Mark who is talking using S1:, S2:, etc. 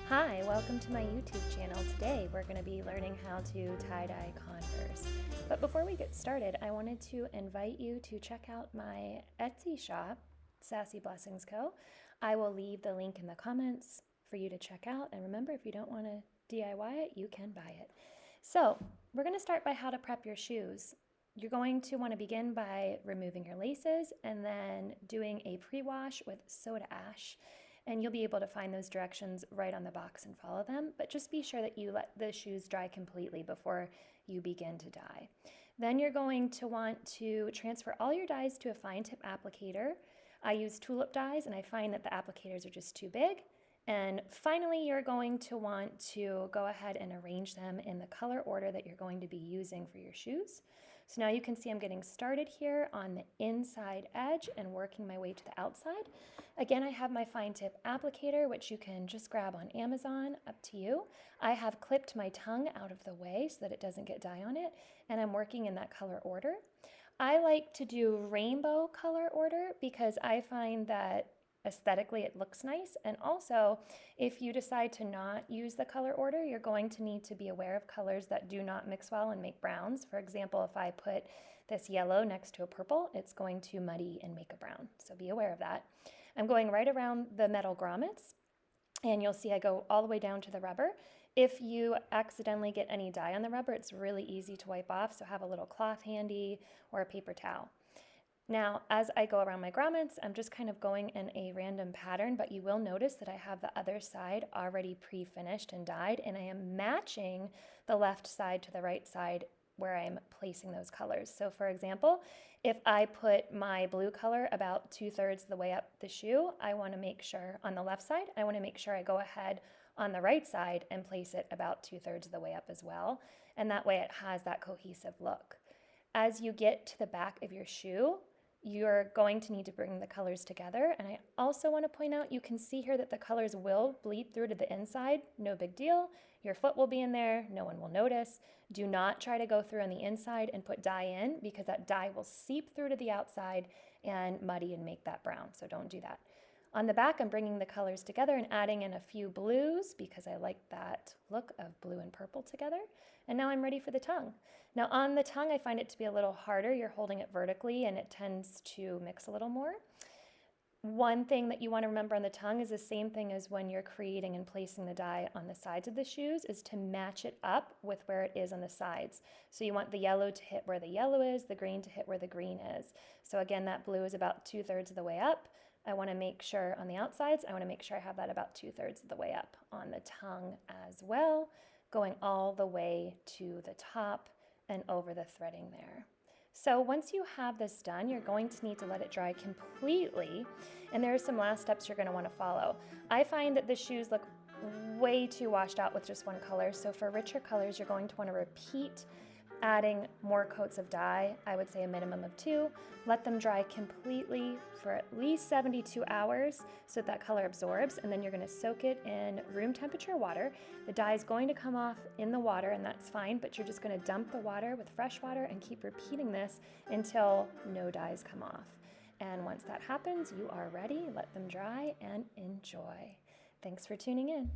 S1: Hi, welcome to my YouTube channel. Today we're going to be learning how to tie-dye Converse. But before we get started, I wanted to invite you to check out my Etsy shop, Sassy Blessings Co. I will leave the link in the comments for you to check out. And remember, if you don't want to DIY it, you can buy it. So we're going to start by how to prep your shoes. You're going to want to begin by removing your laces and then doing a pre-wash with soda ash. And you'll be able to find those directions right on the box and follow them, but just be sure that you let the shoes dry completely before you begin to dye. Then you're going to want to transfer all your dyes to a fine tip applicator. I use tulip dyes and I find that the applicators are just too big. And finally, you're going to want to go ahead and arrange them in the color order that you're going to be using for your shoes. So now you can see I'm getting started here on the inside edge and working my way to the outside. Again, I have my fine tip applicator, which you can just grab on Amazon, up to you. I have clipped my tongue out of the way so that it doesn't get dye on it, and I'm working in that color order. I like to do rainbow color order because I find that aesthetically it looks nice, and also if you decide to not use the color order, you're going to need to be aware of colors that do not mix well and make browns. For example, if I put this yellow next to a purple, it's going to muddy and make a brown, so be aware of that. I'm going right around the metal grommets, and you'll see I go all the way down to the rubber. If you accidentally get any dye on the rubber, it's really easy to wipe off, so have a little cloth handy or a paper towel. Now, as I go around my grommets, I'm just kind of going in a random pattern, but you will notice that I have the other side already pre-finished and dyed, and I am matching the left side to the right side where I'm placing those colors. So for example, if I put my blue color about 2/3 of the way up the shoe, I want to make sure on the left side, I want to make sure I go ahead on the right side and place it about 2/3 of the way up as well. And that way it has that cohesive look. As you get to the back of your shoe, you're going to need to bring the colors together. And I also want to point out, you can see here that the colors will bleed through to the inside. No big deal. Your foot will be in there. No one will notice. Do not try to go through on the inside and put dye in, because that dye will seep through to the outside and muddy and make that brown. So don't do that. On the back, I'm bringing the colors together and adding in a few blues because I like that look of blue and purple together. And now I'm ready for the tongue. Now on the tongue, I find it to be a little harder. You're holding it vertically and it tends to mix a little more. One thing that you want to remember on the tongue is the same thing as when you're creating and placing the dye on the sides of the shoes, is to match it up with where it is on the sides. So you want the yellow to hit where the yellow is, the green to hit where the green is. So again, that blue is about 2/3 of the way up. I want to make sure on the outsides, I want to make sure I have that about 2/3 of the way up on the tongue as well, going all the way to the top and over the threading there. So once you have this done, you're going to need to let it dry completely, and there are some last steps you're going to want to follow. I find that the shoes look way too washed out with just one color, so for richer colors, you're going to want to repeat adding more coats of dye. I would say a minimum of 2. Let them dry completely for at least 72 hours so that color absorbs, and then you're going to soak it in room temperature water. The dye is going to come off in the water, and that's fine, but you're just going to dump the water with fresh water and keep repeating this until no dyes come off. And once that happens, you are ready. Let them dry and enjoy. Thanks for tuning in.